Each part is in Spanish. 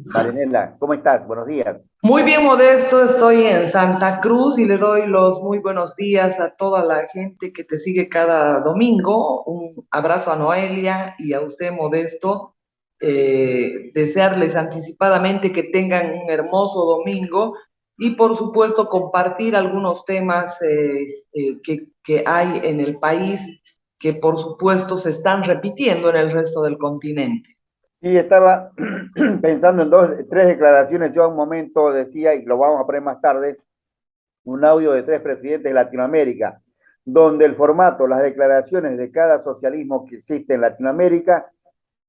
Marinela, ¿cómo estás? Buenos días. Muy bien, Modesto, estoy en Santa Cruz y le doy los muy buenos días a toda la gente que te sigue cada domingo. Un abrazo a Noelia y a usted, Modesto. Desearles anticipadamente que tengan un hermoso domingo y, por supuesto, compartir algunos temas que hay en el país que, por supuesto, se están repitiendo en el resto del continente. Y estaba pensando en tres declaraciones. Yo a un momento decía, y lo vamos a poner más tarde, un audio de tres presidentes de Latinoamérica, donde el formato, las declaraciones de cada socialismo que existe en Latinoamérica,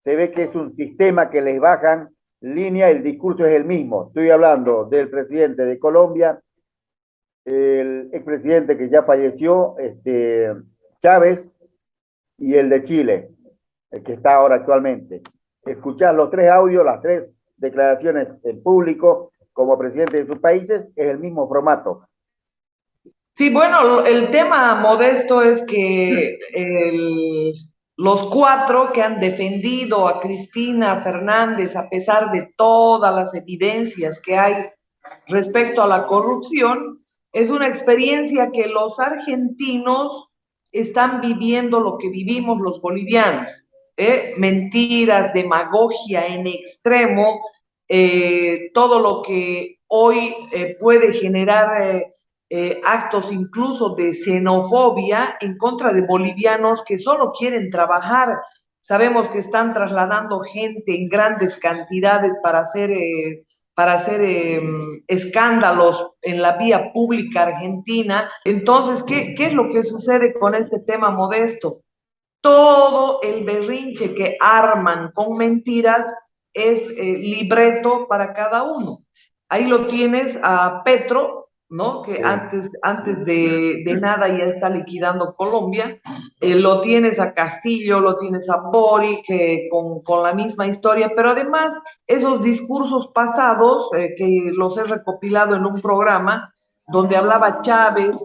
se ve que es un sistema que les bajan línea, el discurso es el mismo. Estoy hablando del presidente de Colombia, el expresidente que ya falleció, Chávez, y el de Chile, el que está ahora actualmente. Escuchar los tres audios, las tres declaraciones en público como presidente de sus países, es el mismo formato. Sí, bueno, el tema modesto es que los cuatro que han defendido a Cristina Fernández, a pesar de todas las evidencias que hay respecto a la corrupción, es una experiencia que los argentinos están viviendo lo que vivimos los bolivianos. Mentiras, demagogia en extremo, todo lo que hoy puede generar actos incluso de xenofobia en contra de bolivianos que solo quieren trabajar. Sabemos que están trasladando gente en grandes cantidades para hacer escándalos en la vía pública argentina. Entonces, ¿qué es lo que sucede con este tema modesto? Todo el berrinche que arman con mentiras es libreto para cada uno. Ahí lo tienes a Petro, ¿no? Que Sí. antes de nada ya está liquidando Colombia. Lo tienes a Castillo, lo tienes a Boric, con la misma historia, pero además esos discursos pasados que los he recopilado en un programa donde hablaba Chávez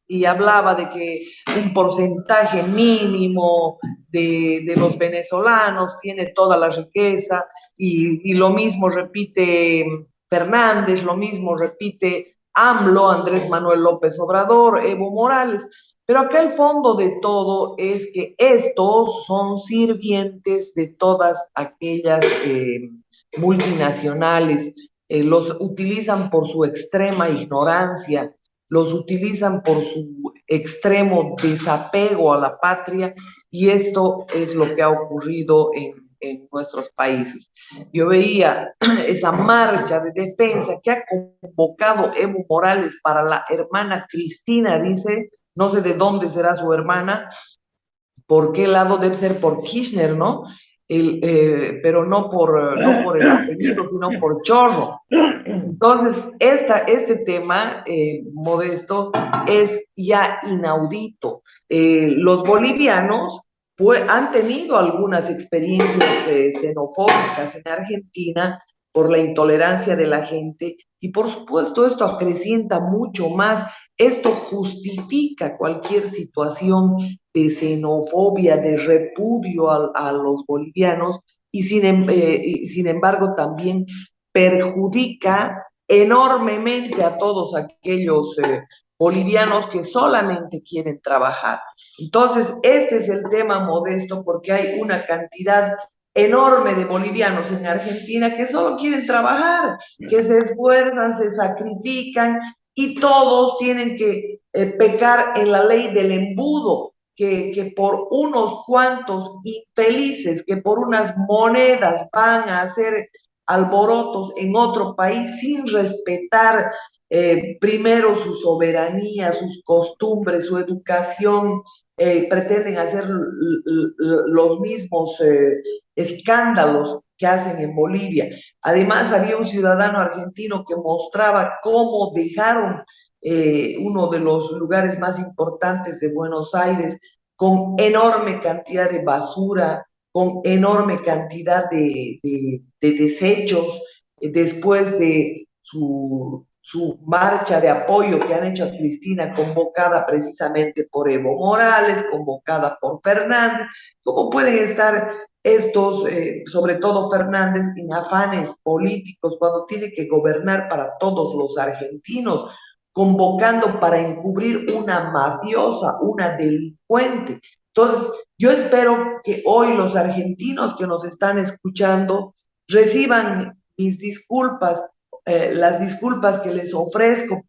y hablaba de que un porcentaje mínimo de los venezolanos tiene toda la riqueza y lo mismo repite Fernández, lo mismo repite AMLO, Andrés Manuel López Obrador, Evo Morales. Pero acá el fondo de todo es que estos son sirvientes de todas aquellas multinacionales, los utilizan por su extrema ignorancia, los utilizan por su extremo desapego a la patria y esto es lo que ha ocurrido en nuestros países. Yo veía esa marcha de defensa que ha convocado Evo Morales para la hermana Cristina, dice, no sé de dónde será su hermana, por qué lado debe ser por Kirchner, ¿no? Pero no por el apellido, sino por Chorro. Entonces, este tema, Modesto, es ya inaudito. Los bolivianos han tenido algunas experiencias xenofóbicas en Argentina por la intolerancia de la gente y por supuesto esto acrecienta mucho más, esto justifica cualquier situación de xenofobia, de repudio a los bolivianos y sin embargo también perjudica enormemente a todos aquellos bolivianos que solamente quieren trabajar. Entonces, este es el tema modesto porque hay una cantidad enorme de bolivianos en Argentina que solo quieren trabajar, que se esfuerzan, se sacrifican y todos tienen que pecar en la ley del embudo, que por unos cuantos infelices, que por unas monedas van a hacer alborotos en otro país sin respetar primero su soberanía, sus costumbres, su educación, pretenden hacer los mismos escándalos que hacen en Bolivia. Además, había un ciudadano argentino que mostraba cómo dejaron uno de los lugares más importantes de Buenos Aires con enorme cantidad de basura, con enorme cantidad de desechos, después de su marcha de apoyo que han hecho a Cristina, convocada precisamente por Evo Morales, convocada por Fernández. ¿Cómo pueden estar estos, sobre todo Fernández, en afanes políticos, cuando tiene que gobernar para todos los argentinos, convocando para encubrir una mafiosa, una delincuente. Entonces, yo espero que hoy los argentinos que nos están escuchando reciban mis disculpas, las disculpas que les ofrezco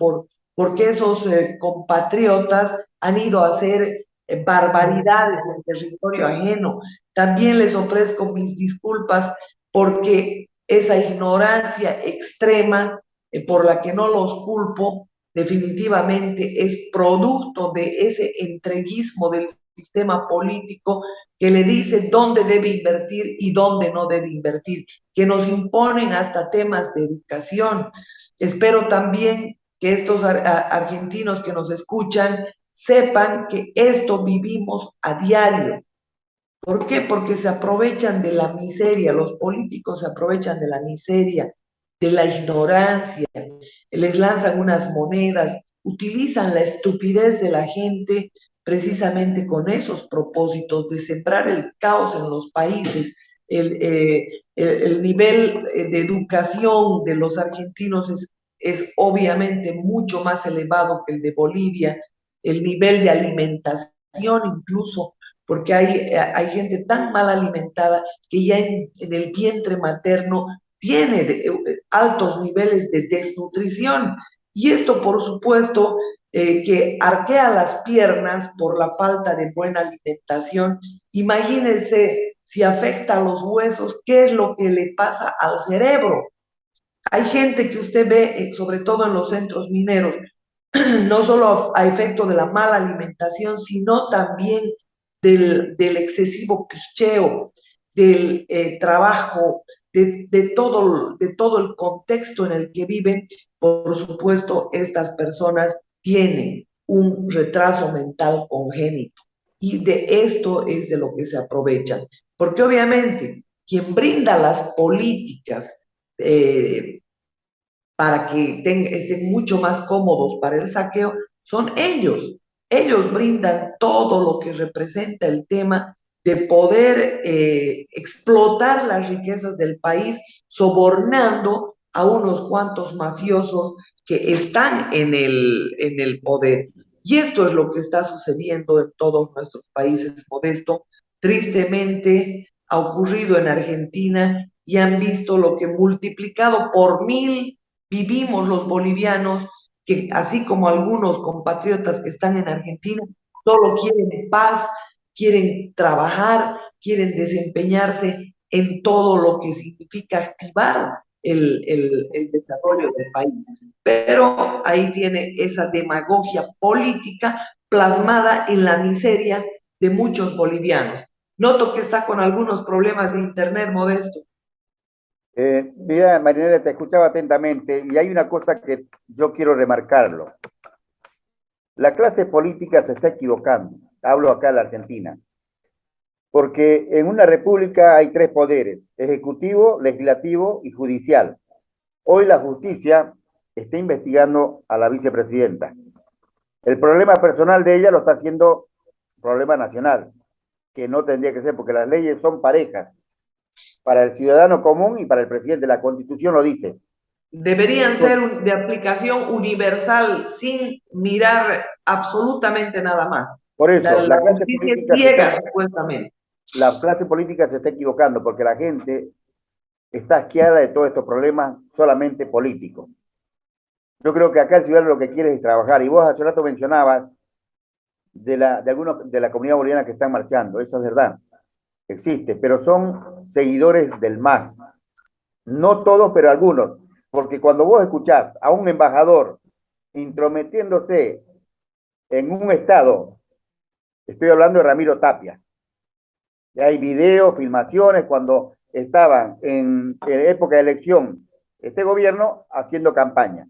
porque esos compatriotas han ido a hacer barbaridades en territorio ajeno. También les ofrezco mis disculpas porque esa ignorancia extrema por la que no los culpo, definitivamente es producto de ese entreguismo del sistema político que le dice dónde debe invertir y dónde no debe invertir, que nos imponen hasta temas de educación. Espero también que estos argentinos que nos escuchan sepan que esto vivimos a diario. ¿Por qué? Porque se aprovechan de la miseria, los políticos se aprovechan de la miseria, de la ignorancia, les lanzan unas monedas, utilizan la estupidez de la gente precisamente con esos propósitos de sembrar el caos en los países. El nivel de educación de los argentinos es obviamente mucho más elevado que el de Bolivia, el nivel de alimentación incluso, porque hay gente tan mal alimentada que ya en el vientre materno tiene altos niveles de desnutrición. Y esto, por supuesto, que arquea las piernas por la falta de buena alimentación. Imagínense si afecta a los huesos, ¿qué es lo que le pasa al cerebro? Hay gente que usted ve, sobre todo en los centros mineros, no solo a efecto de la mala alimentación, sino también del excesivo picheo, del trabajo, de todo el contexto en el que viven. Por supuesto, estas personas tienen un retraso mental congénito y de esto es de lo que se aprovechan. Porque obviamente quien brinda las políticas para que estén mucho más cómodos para el saqueo, son ellos. Ellos brindan todo lo que representa el tema de poder explotar las riquezas del país, sobornando a unos cuantos mafiosos que están en el poder. Y esto es lo que está sucediendo en todos nuestros países, Modesto. Tristemente ha ocurrido en Argentina y han visto lo que multiplicado por 1000 vivimos los bolivianos, que así como algunos compatriotas que están en Argentina, solo quieren paz, quieren trabajar, quieren desempeñarse en todo lo que significa activar el desarrollo del país. Pero ahí tiene esa demagogia política plasmada en la miseria de muchos bolivianos. Noto que está con algunos problemas de internet, Modesto. Mira, Marinela, te escuchaba atentamente y hay una cosa que yo quiero remarcarlo. La clase política se está equivocando. Hablo acá en la Argentina. Porque en una república hay tres poderes: ejecutivo, legislativo y judicial. Hoy la justicia está investigando a la vicepresidenta. El problema personal de ella lo está haciendo problema nacional, que no tendría que ser, porque las leyes son parejas para el ciudadano común y para el presidente. La Constitución lo dice. Deberían ser de aplicación universal, sin mirar absolutamente nada más. Por eso, La justicia es ciega, supuestamente. La clase política se está equivocando porque la gente está asqueada de todos estos problemas solamente políticos. Yo creo que acá el ciudadano lo que quiere es trabajar. Y vos hace rato mencionabas de algunos de la comunidad boliviana que están marchando. Eso es verdad. Existe, pero son seguidores del MAS. No todos, pero algunos. Porque cuando vos escuchás a un embajador intrometiéndose en un estado, estoy hablando de Ramiro Tapia, hay videos, filmaciones cuando estaban en época de elección este gobierno haciendo campaña.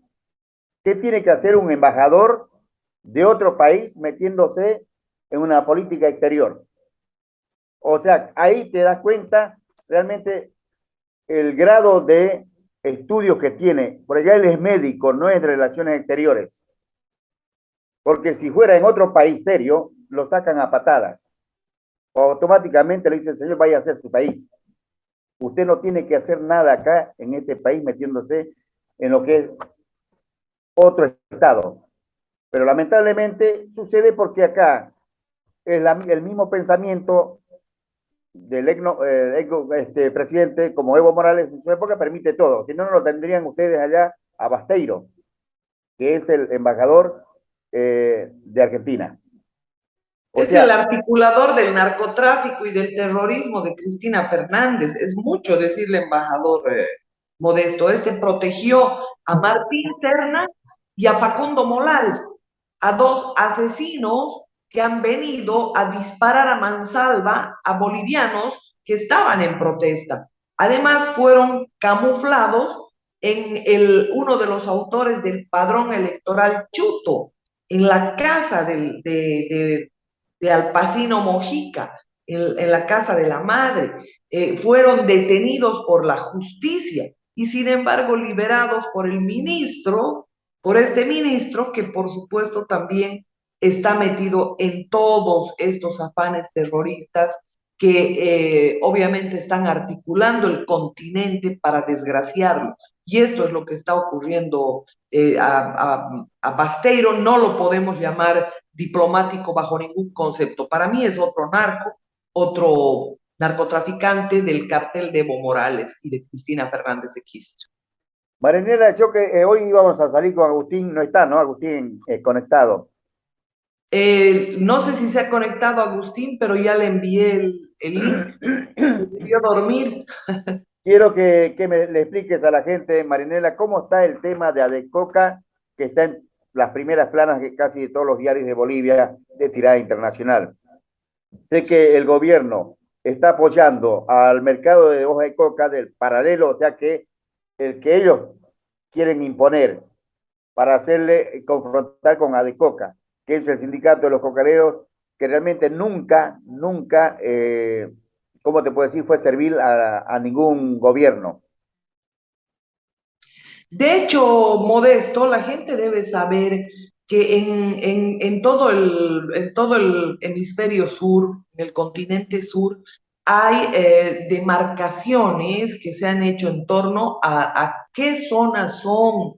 ¿Qué tiene que hacer un embajador de otro país metiéndose en una política exterior? O sea, ahí te das cuenta realmente el grado de estudios que tiene, porque él es médico, no es de relaciones exteriores. Porque si fuera en otro país serio, lo sacan a patadas. automáticamente le dice, señor, vaya a hacer su país. Usted no tiene que hacer nada acá en este país metiéndose en lo que es otro Estado. Pero lamentablemente sucede porque acá es el mismo pensamiento del presidente como Evo Morales en su época permite todo. Si no, no lo tendrían ustedes allá a Basteiro, que es el embajador de Argentina. O Es el sea, articulador del narcotráfico y del terrorismo de Cristina Fernández. Es mucho decirle embajador Modesto. Este protegió a Martín Serna y a Facundo Molares, a dos asesinos que han venido a disparar a mansalva a bolivianos que estaban en protesta. Además, fueron camuflados en uno de los autores del padrón electoral Chuto, en la casa de Alpacino Mojica, en la casa de la madre. Fueron detenidos por la justicia y sin embargo liberados por el ministro, por este ministro que por supuesto también está metido en todos estos afanes terroristas que obviamente están articulando el continente para desgraciarlo. Y esto es lo que está ocurriendo a Basteiro. No lo podemos llamar diplomático bajo ningún concepto. Para mí es otro narco, otro narcotraficante del cartel de Evo Morales y de Cristina Fernández de Kirchner. Marinela, yo que hoy íbamos a salir con Agustín, no está, ¿no? Agustín conectado. No sé si se ha conectado Agustín, pero ya le envié el link. Debió dormir. Quiero que le expliques a la gente, Marinela, cómo está el tema de Adecoca, que está en las primeras planas de casi de todos los diarios de Bolivia de tirada internacional. Sé que el gobierno está apoyando al mercado de hoja de coca del paralelo, o sea que el que ellos quieren imponer para hacerle confrontar con Adecoca, que es el sindicato de los cocaleros, que realmente nunca, ¿cómo te puedo decir?, fue servil a ningún gobierno. De hecho, Modesto, la gente debe saber que en todo el hemisferio sur, en el continente sur, hay demarcaciones que se han hecho en torno a qué zonas son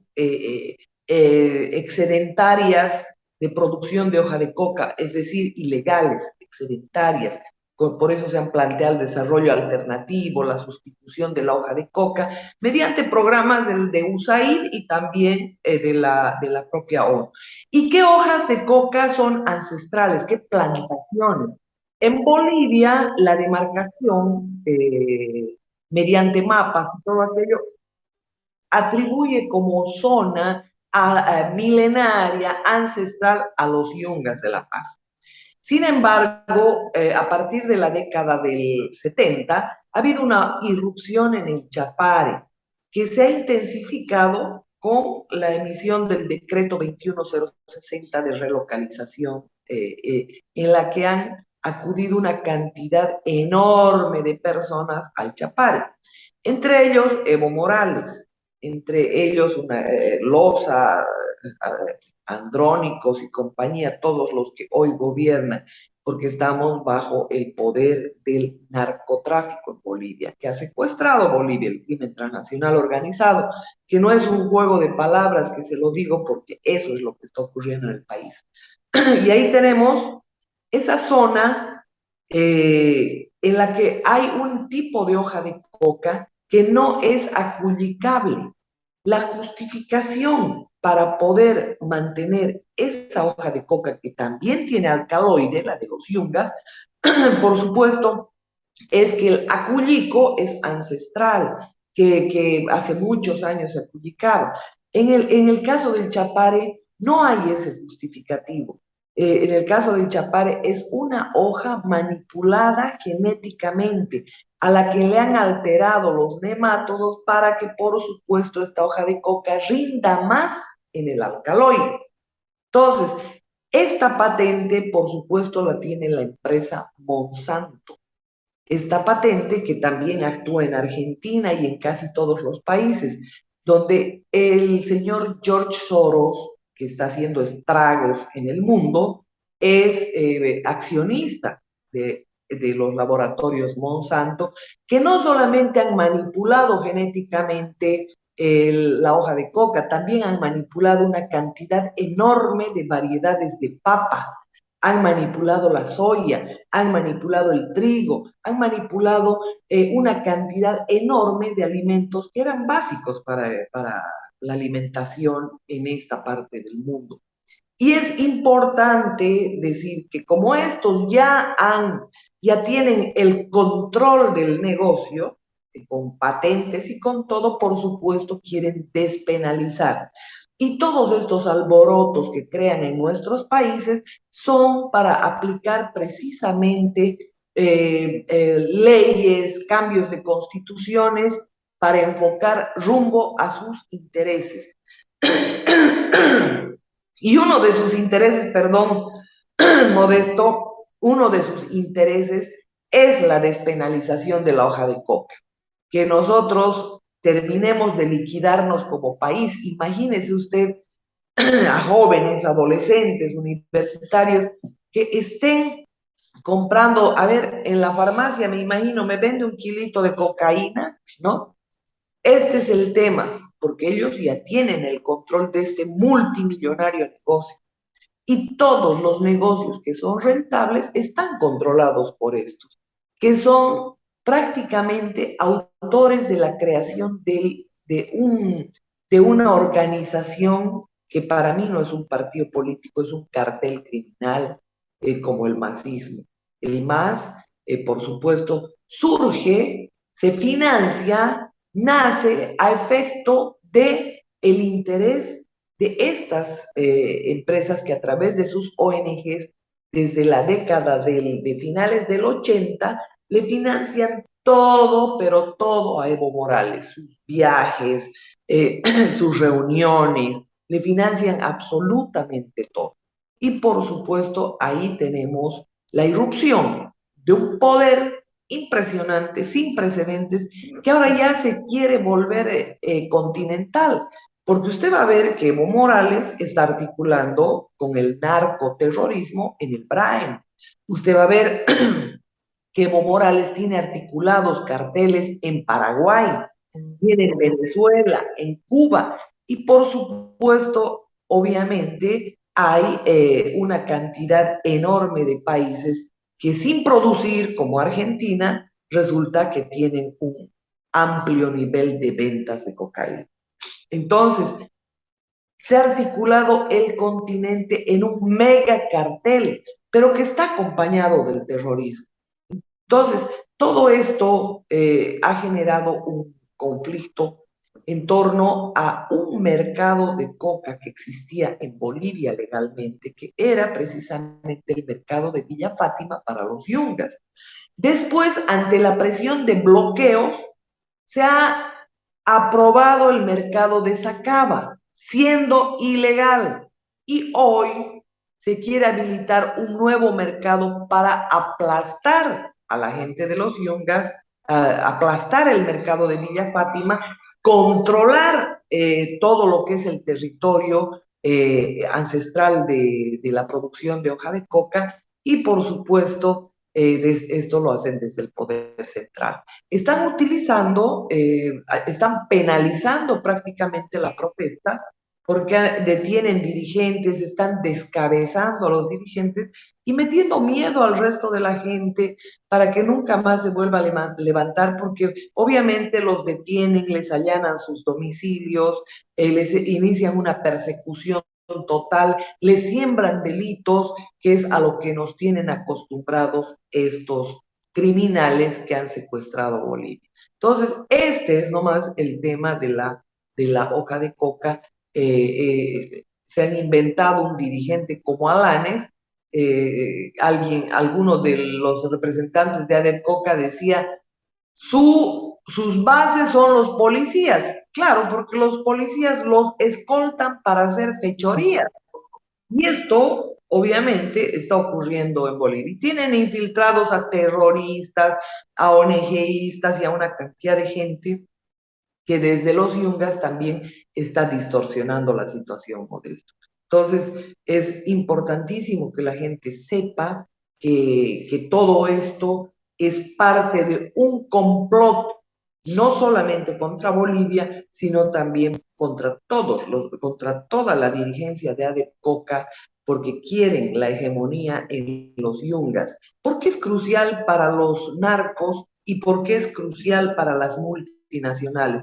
excedentarias de producción de hoja de coca, es decir, ilegales, excedentarias. Por eso se han planteado el desarrollo alternativo, la sustitución de la hoja de coca, mediante programas de USAID y también de la propia ONU. ¿Y qué hojas de coca son ancestrales? ¿Qué plantaciones? En Bolivia, la demarcación, mediante mapas y todo aquello, atribuye como zona milenaria, ancestral, a los Yungas de La Paz. Sin embargo, a partir de la década del 70, ha habido una irrupción en el Chapare, que se ha intensificado con la emisión del decreto 21060 de relocalización, en la que han acudido una cantidad enorme de personas al Chapare. Entre ellos, Evo Morales, entre ellos Loza, Andrónicos y compañía, todos los que hoy gobiernan, porque estamos bajo el poder del narcotráfico en Bolivia, que ha secuestrado Bolivia, el crimen transnacional organizado, que no es un juego de palabras, que se lo digo porque eso es lo que está ocurriendo en el país. Y ahí tenemos esa zona en la que hay un tipo de hoja de coca que no es aculicable. La justificación para poder mantener esa hoja de coca que también tiene alcaloide, la de los yungas, por supuesto, es que el aculico es ancestral, que hace muchos años se aculicaba. En el caso del chapare no hay ese justificativo. En el caso del chapare es una hoja manipulada genéticamente, a la que le han alterado los nemátodos para que, por supuesto, esta hoja de coca rinda más en el alcaloide. Entonces, esta patente, por supuesto, la tiene la empresa Monsanto. Esta patente que también actúa en Argentina y en casi todos los países, donde el señor George Soros, que está haciendo estragos en el mundo, es accionista de los laboratorios Monsanto, que no solamente han manipulado genéticamente la hoja de coca, también han manipulado una cantidad enorme de variedades de papa, han manipulado la soya, han manipulado el trigo, han manipulado una cantidad enorme de alimentos que eran básicos para la alimentación en esta parte del mundo. Y es importante decir que como estos ya tienen el control del negocio, con patentes y con todo, por supuesto quieren despenalizar. Y todos estos alborotos que crean en nuestros países son para aplicar precisamente leyes, cambios de constituciones, para enfocar rumbo a sus intereses. Y uno de sus intereses, perdón, Modesto, uno de sus intereses es la despenalización de la hoja de coca. Que nosotros terminemos de liquidarnos como país. Imagínese usted a jóvenes, adolescentes, universitarios, que estén comprando, a ver, en la farmacia, me imagino, me vende un kilito de cocaína, ¿no? Este es el tema, porque ellos ya tienen el control de este multimillonario negocio. Y todos los negocios que son rentables están controlados por estos, que son prácticamente autores de la creación de una organización que para mí no es un partido político, es un cartel criminal como el masismo. El MAS, por supuesto, surge, se financia, nace a efecto de el interés de estas empresas que a través de sus ONGs, desde la década de finales del 80, le financian todo, pero todo a Evo Morales, sus viajes, sus reuniones, le financian absolutamente todo. Y por supuesto, ahí tenemos la irrupción de un poder impresionante, sin precedentes, que ahora ya se quiere volver continental. Porque usted va a ver que Evo Morales está articulando con el narcoterrorismo en el Brain. Usted va a ver que Evo Morales tiene articulados carteles en Paraguay, tiene en Venezuela, en Cuba, y por supuesto, obviamente, hay una cantidad enorme de países que sin producir, como Argentina, resulta que tienen un amplio nivel de ventas de cocaína. Entonces, se ha articulado el continente en un mega cartel, pero que está acompañado del terrorismo. Entonces, todo esto ha generado un conflicto en torno a un mercado de coca que existía en Bolivia legalmente, que era precisamente el mercado de Villa Fátima para los yungas. Después, ante la presión de bloqueos, se ha aprobado el mercado de Sacaba, siendo ilegal. Y hoy se quiere habilitar un nuevo mercado para aplastar a la gente de los yungas, aplastar el mercado de Villa Fátima, controlar todo lo que es el territorio ancestral de la producción de hoja de coca y, por supuesto, esto lo hacen desde el poder central. Están utilizando, están penalizando prácticamente la protesta porque detienen dirigentes, están descabezando a los dirigentes y metiendo miedo al resto de la gente para que nunca más se vuelva a levantar, porque obviamente los detienen, les allanan sus domicilios, les inician una persecución total, les siembran delitos, que es a lo que nos tienen acostumbrados estos criminales que han secuestrado Bolivia. Entonces, este es nomás el tema de la hoja de coca. Se han inventado un dirigente como Alanes, alguno de los representantes de ADECOCA decía, sus bases son los policías. Claro, porque los policías los escoltan para hacer fechorías. Y esto, obviamente, está ocurriendo en Bolivia. Tienen infiltrados a terroristas, a ONGistas y a una cantidad de gente que desde los yungas también está distorsionando la situación, Modesto. Entonces, es importantísimo que la gente sepa que todo esto es parte de un complot, no solamente contra Bolivia, sino también contra contra toda la dirigencia de ADEP Coca, porque quieren la hegemonía en los yungas. ¿Por qué es crucial para los narcos y por qué es crucial para las multinacionales?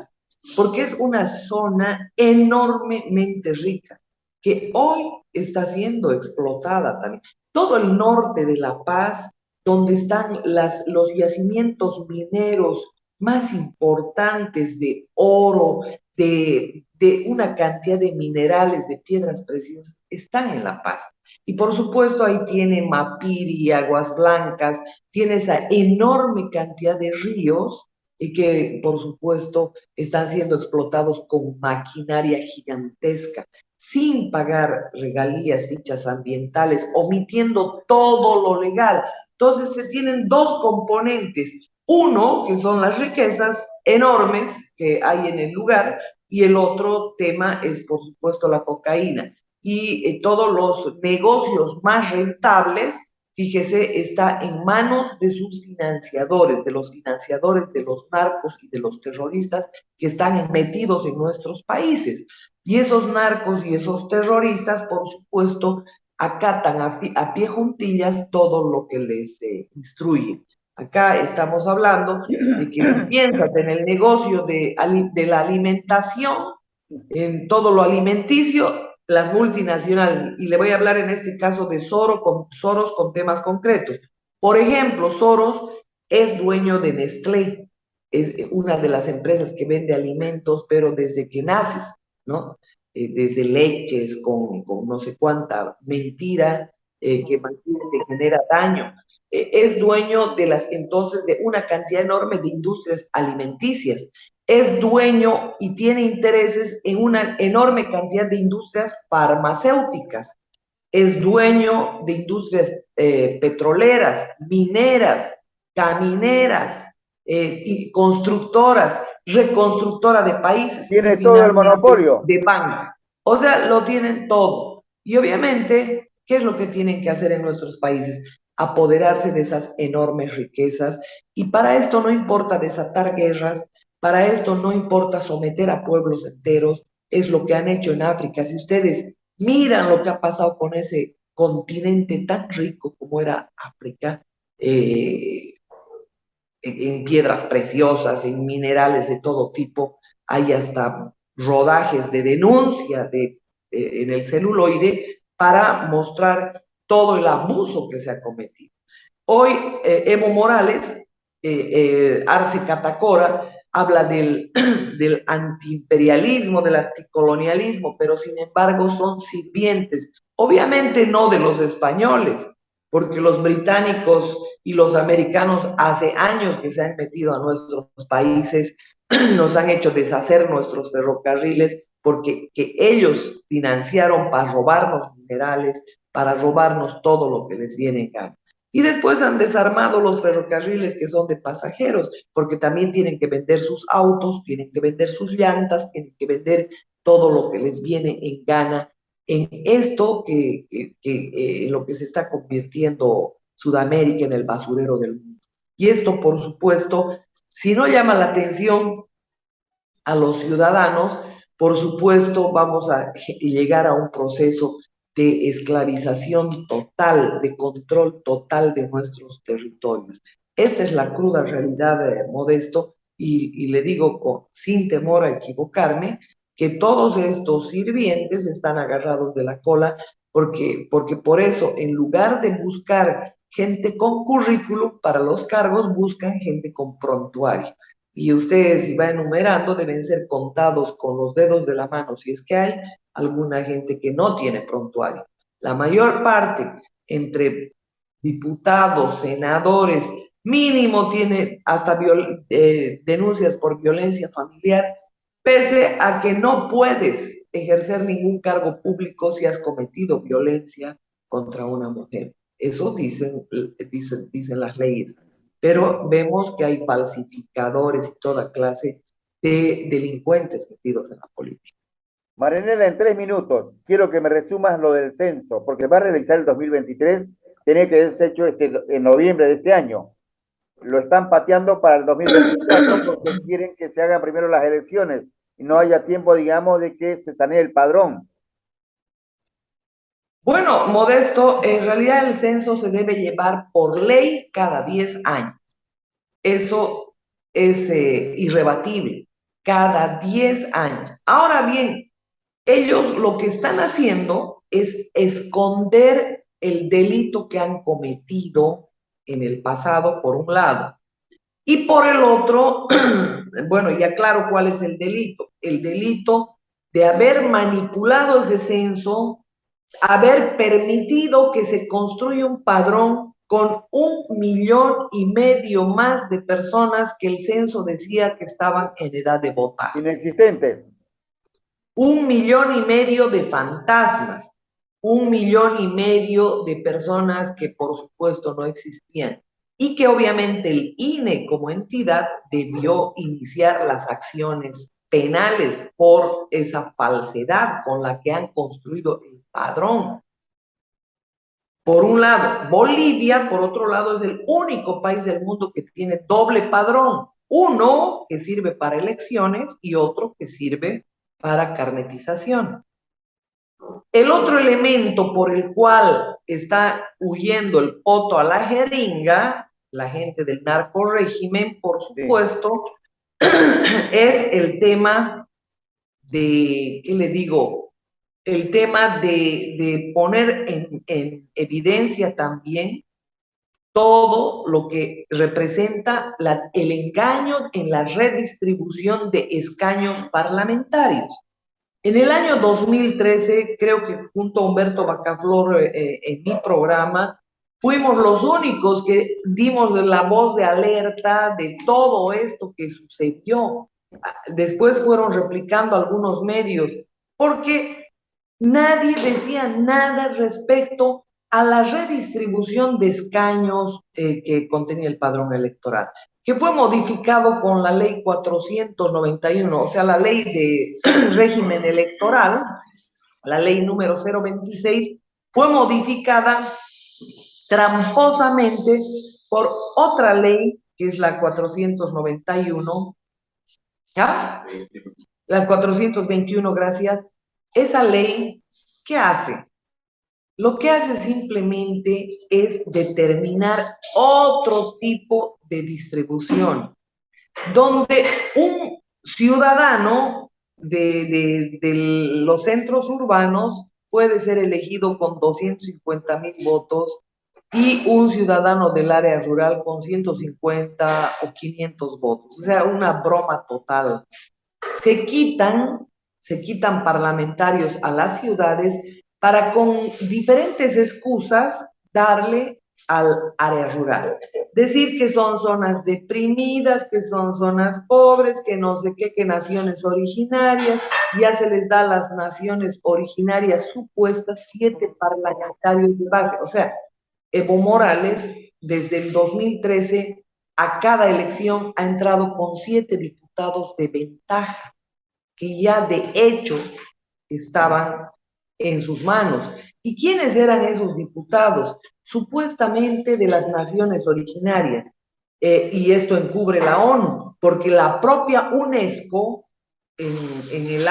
Porque es una zona enormemente rica, que hoy está siendo explotada también. Todo el norte de La Paz, donde están los yacimientos mineros más importantes de oro, de una cantidad de minerales, de piedras preciosas, están en La Paz. Y por supuesto ahí tiene Mapiri, Aguas Blancas, tiene esa enorme cantidad de ríos y que por supuesto están siendo explotados con maquinaria gigantesca, sin pagar regalías, fichas ambientales, omitiendo todo lo legal. Entonces se tienen dos componentes. Uno, que son las riquezas enormes que hay en el lugar, y el otro tema es, por supuesto, la cocaína. Y todos los negocios más rentables, fíjese, está en manos de sus financiadores, de los narcos y de los terroristas que están metidos en nuestros países. Y esos narcos y esos terroristas, por supuesto, acatan a pie juntillas todo lo que les instruyen. Acá estamos hablando de que si piensas en el negocio de la alimentación, en todo lo alimenticio, las multinacionales, y le voy a hablar en este caso de Soros con temas concretos. Por ejemplo, Soros es dueño de Nestlé, es una de las empresas que vende alimentos, pero desde que naces, ¿no? Desde leches con no sé cuánta mentira que te genera daño. Es dueño de entonces de una cantidad enorme de industrias alimenticias. Es dueño y tiene intereses en una enorme cantidad de industrias farmacéuticas. Es dueño de industrias petroleras, mineras, camineras, y constructoras, reconstructora de países y Tiene todo el finalmente monopolio. de banca. O sea, lo tienen todo. Y obviamente, ¿qué es lo que tienen que hacer en nuestros países? Apoderarse de esas enormes riquezas. Y para esto no importa desatar guerras, para esto no importa someter a pueblos enteros, es lo que han hecho en África. Si ustedes miran lo que ha pasado con ese continente tan rico como era África, eh, en piedras preciosas, en minerales de todo tipo, hay hasta rodajes de denuncia en el celuloide para mostrar todo el abuso que se ha cometido. Hoy Evo Morales, Arce Catacora, habla del antiimperialismo, del anticolonialismo, pero sin embargo son sirvientes, obviamente no de los españoles, porque los británicos y los americanos hace años que se han metido a nuestros países, nos han hecho deshacer nuestros ferrocarriles, porque que ellos financiaron para robarnos minerales, para robarnos todo lo que les viene en gana. Y después han desarmado los ferrocarriles que son de pasajeros, porque también tienen que vender sus autos, tienen que vender sus llantas, tienen que vender todo lo que les viene en gana en esto en lo que se está convirtiendo Sudamérica en el basurero del mundo. Y esto, por supuesto, si no llama la atención a los ciudadanos, por supuesto, vamos a llegar a un proceso de esclavización total, de control total de nuestros territorios. Esta es la cruda realidad, Modesto, y le digo sin temor a equivocarme, que todos estos sirvientes están agarrados de la cola, porque por eso, en lugar de buscar gente con currículum para los cargos, buscan gente con prontuario. Y ustedes, si va enumerando, deben ser contados con los dedos de la mano, si es que hay alguna gente que no tiene prontuario. La mayor parte, entre diputados, senadores, mínimo tiene hasta denuncias por violencia familiar, pese a que no puedes ejercer ningún cargo público si has cometido violencia contra una mujer. Eso dicen las leyes. Pero vemos que hay falsificadores y toda clase de delincuentes metidos en la política. Marianela, en 3 minutos, quiero que me resumas lo del censo, porque va a realizar el 2023 tiene que ser hecho en noviembre de este año. Lo están pateando para el 2024 porque quieren que se hagan primero las elecciones y no haya tiempo, digamos, de que se sanee el padrón. Bueno, Modesto, en realidad el censo se debe llevar por ley cada 10 años. Eso es irrebatible, cada 10 años. Ahora bien, ellos lo que están haciendo es esconder el delito que han cometido en el pasado, por un lado. Y por el otro, bueno, ya claro cuál es el delito. El delito de haber manipulado ese censo, haber permitido que se construya un padrón con 1,5 millones más de personas que el censo decía que estaban en edad de votar. Inexistentes. 1,5 millones de fantasmas, 1,5 millones de personas que por supuesto no existían y que obviamente el INE como entidad debió iniciar las acciones penales por esa falsedad con la que han construido el padrón. Por un lado, Bolivia, por otro lado, es el único país del mundo que tiene doble padrón. Uno que sirve para elecciones y otro que sirve para carnetización. El otro elemento por el cual está huyendo el poto a la jeringa, la gente del narco régimen, por supuesto, sí, es el tema de, ¿qué le digo? El tema de poner en evidencia también todo lo que representa el engaño en la redistribución de escaños parlamentarios. En el año 2013, creo que junto a Humberto Bacaflor en mi programa, fuimos los únicos que dimos la voz de alerta de todo esto que sucedió. Después fueron replicando algunos medios, porque nadie decía nada respecto a la redistribución de escaños que contenía el padrón electoral, que fue modificado con la ley 491, o sea, la ley de régimen electoral, la ley número 026, fue modificada tramposamente por otra ley, que es la 491, ¿ya? Las 421, gracias. Esa ley, ¿qué hace? Lo que hace simplemente es determinar otro tipo de distribución, donde un ciudadano de los centros urbanos puede ser elegido con 250,000 votos y un ciudadano del área rural con 150 o 500 votos. O sea, una broma total. Se quitan parlamentarios a las ciudades para con diferentes excusas darle al área rural. Decir que son zonas deprimidas, que son zonas pobres, que no sé qué, que naciones originarias, ya se les da a las naciones originarias supuestas 7 parlamentarios de base. O sea, Evo Morales, desde el 2013, a cada elección ha entrado con 7 diputados de ventaja, que ya de hecho estaban en sus manos. ¿Y quiénes eran esos diputados? Supuestamente de las naciones originarias. Y esto encubre la ONU, porque la propia UNESCO, en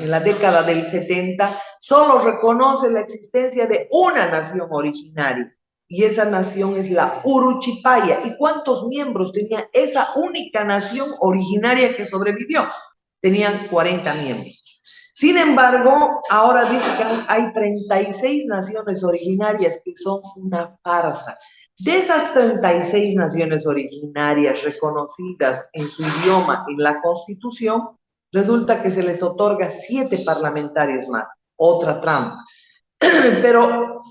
la década del 70, solo reconoce la existencia de una nación originaria, y esa nación es la Uruchipaya. ¿Y cuántos miembros tenía esa única nación originaria que sobrevivió? Tenían 40 miembros. Sin embargo, ahora dicen que hay 36 naciones originarias que son una farsa. De esas 36 naciones originarias reconocidas en su idioma en la Constitución, resulta que se les otorga 7 parlamentarios más. Otra trampa. Pero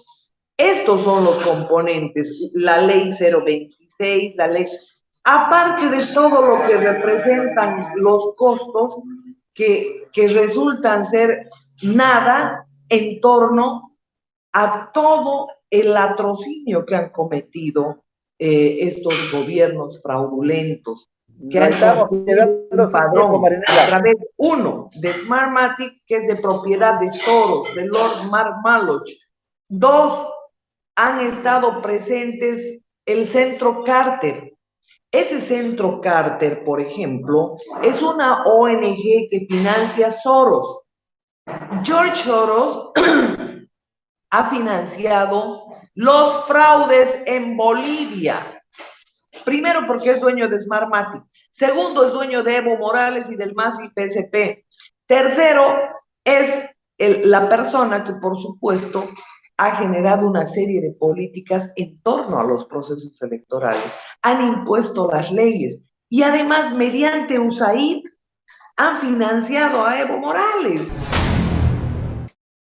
estos son los componentes, la ley 026, la ley, aparte de todo lo que representan los costos que resultan ser nada en torno a todo el latrocinio que han cometido estos gobiernos fraudulentos, que No han estamos construido quedando un sin tiempo, padrón a Marinela. través, uno, de Smartmatic, que es de propiedad de Soros, de Lord Mark Maloch. Dos, han estado presentes el Centro Carter. Ese Centro Carter, por ejemplo, es una ONG que financia Soros. George Soros ha financiado los fraudes en Bolivia. Primero, porque es dueño de Smartmatic. Segundo, es dueño de Evo Morales y del MAS y PSP. Tercero, es la persona que, por supuesto, ha generado una serie de políticas en torno a los procesos electorales. Han impuesto las leyes y además, mediante USAID, han financiado a Evo Morales.